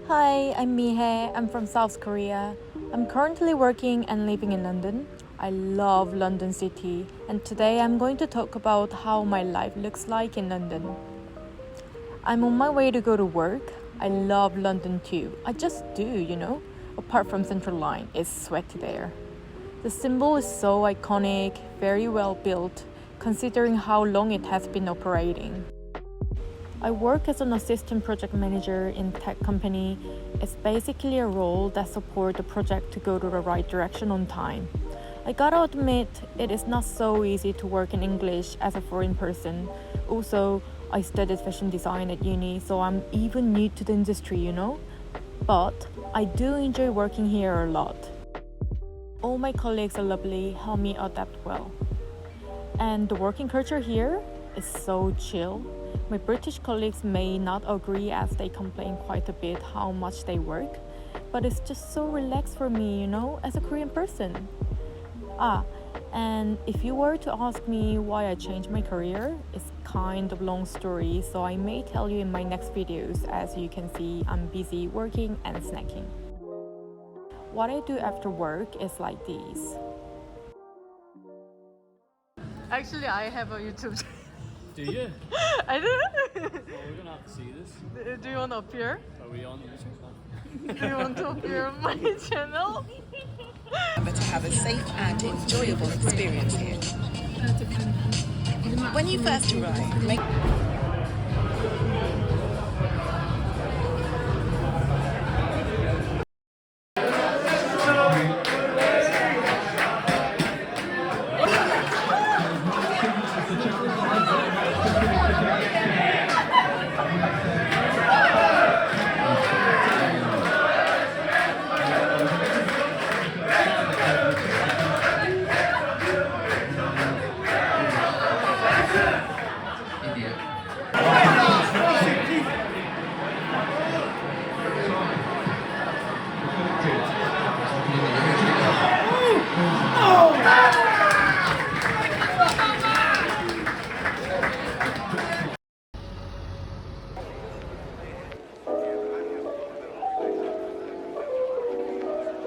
Hi, I'm Mihae. I'm from South Korea. I'm currently working and living in London. I love London City, and today I'm going to talk about how my life looks like in London. I'm on my way to go to work. I love London too. I just do. Apart from Central Line, it's sweaty there. The symbol is so iconic, very well built, considering how long it has been operating. I work as an assistant project manager in tech company. It's basically a role that supports the project to go to the right direction on time. I gotta admit, it is not so easy to work in English as a foreign person. Also, I studied fashion design at uni, so I'm even new to the industry. But I do enjoy working here a lot. All my colleagues are lovely, help me adapt well. And the working culture here is so chill. My British colleagues may not agree as they complain quite a bit how much they work, but it's just so relaxed for me, as a Korean person. And if you were to ask me why I changed my career, it's kind of long story, so I may tell you in my next videos. As you can see, I'm busy working and snacking. What I do after work is like this. Actually, I have a YouTube channel. Do you? I do. Well, we're gonna have to see this. Do you want to appear? Are we on the music? Do you want to appear on my channel? But to have a safe and enjoyable experience here. When you first arrive, make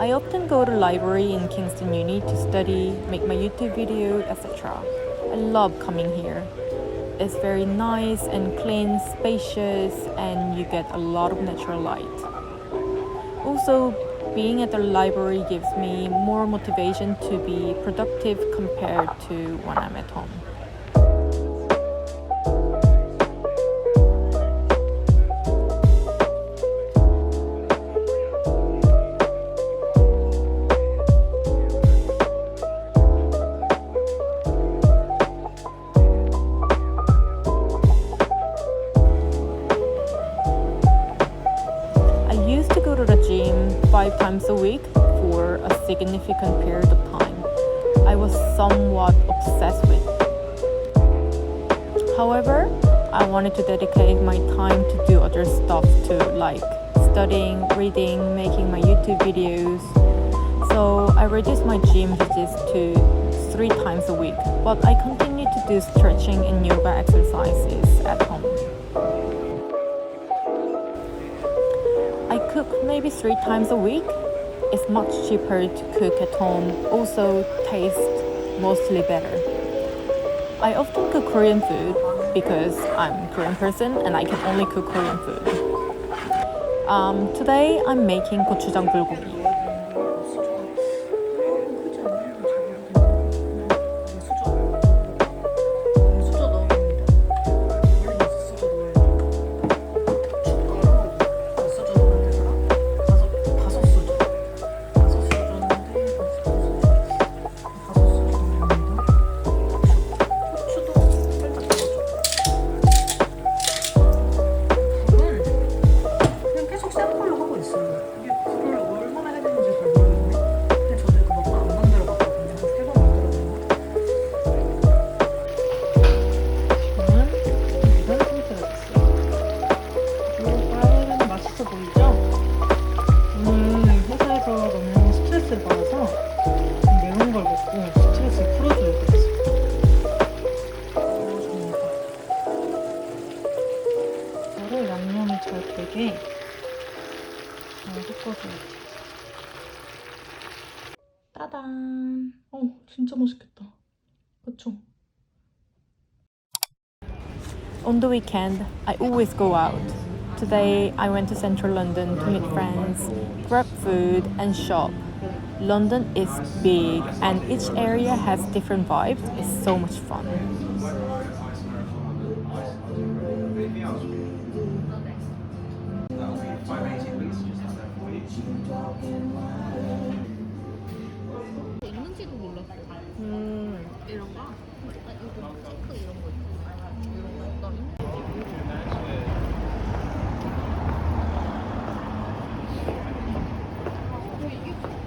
I often go to library in Kingston Uni to study, make my YouTube video, etc. I love coming here. It's very nice and clean, spacious, and you get a lot of natural light. Also, being at the library gives me more motivation to be productive compared to when I'm at home. I used to go to the gym 5 times a week for a significant period of time. I was somewhat obsessed with it. However, I wanted to dedicate my time to do other stuff too, like studying, reading, making my YouTube videos. So I reduced my gym visits to 3 times a week, but I continue to do stretching and yoga exercises at home. I cook maybe 3 times a week. It's much cheaper to cook at home, also tastes mostly better. I often cook Korean food because I'm a Korean person and I can only cook Korean food. Today I'm making 고추장 불고기. 잘 섞어서. 따단. 진짜 맛있겠다. 그쵸? On the weekend, I always go out. Today, I went to central London to meet friends, grab food, and shop. London is big, and each area has different vibes. It's so much fun. 있는지도 몰랐어. 이런 거? 이거 체크 이런 거 있고. 이런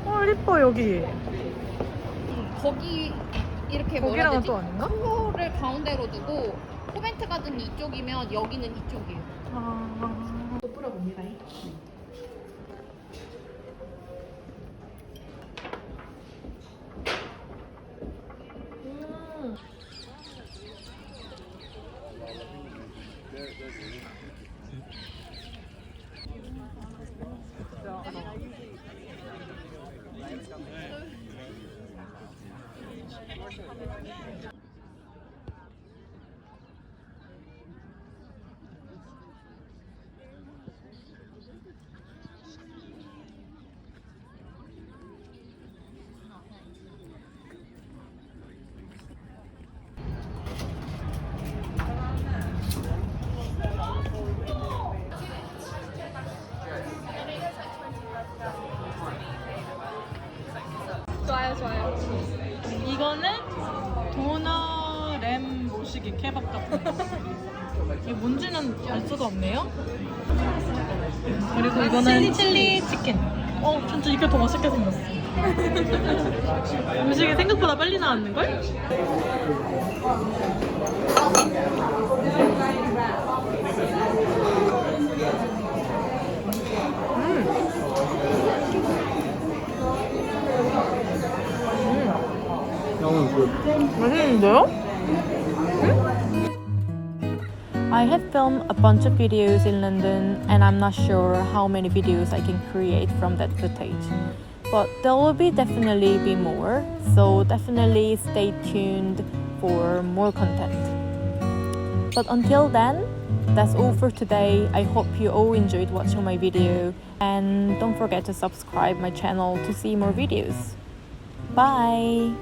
거 예뻐, 여기. 거기 이렇게 거기랑은 또 아닌가? 코를 가운데로 두고 코벤트 가든이 이쪽이면 여기는 이쪽이에요. 또 뿌려봅니다. 좋아요. 이거는 도너 램 모시기 케밥 같은 거. 이게 뭔지는 알 수가 없네요. 그리고 이거는 칠리 치킨. 진짜 이게 더 맛있게 생겼어. 음식이 생각보다 빨리 나왔는걸? 맛있는데요? I have filmed a bunch of videos in London and I'm not sure how many videos I can create from that footage. But there will definitely be more, so definitely stay tuned for more content. But until then, that's all for today. I hope you all enjoyed watching my video and don't forget to subscribe my channel to see more videos. Bye!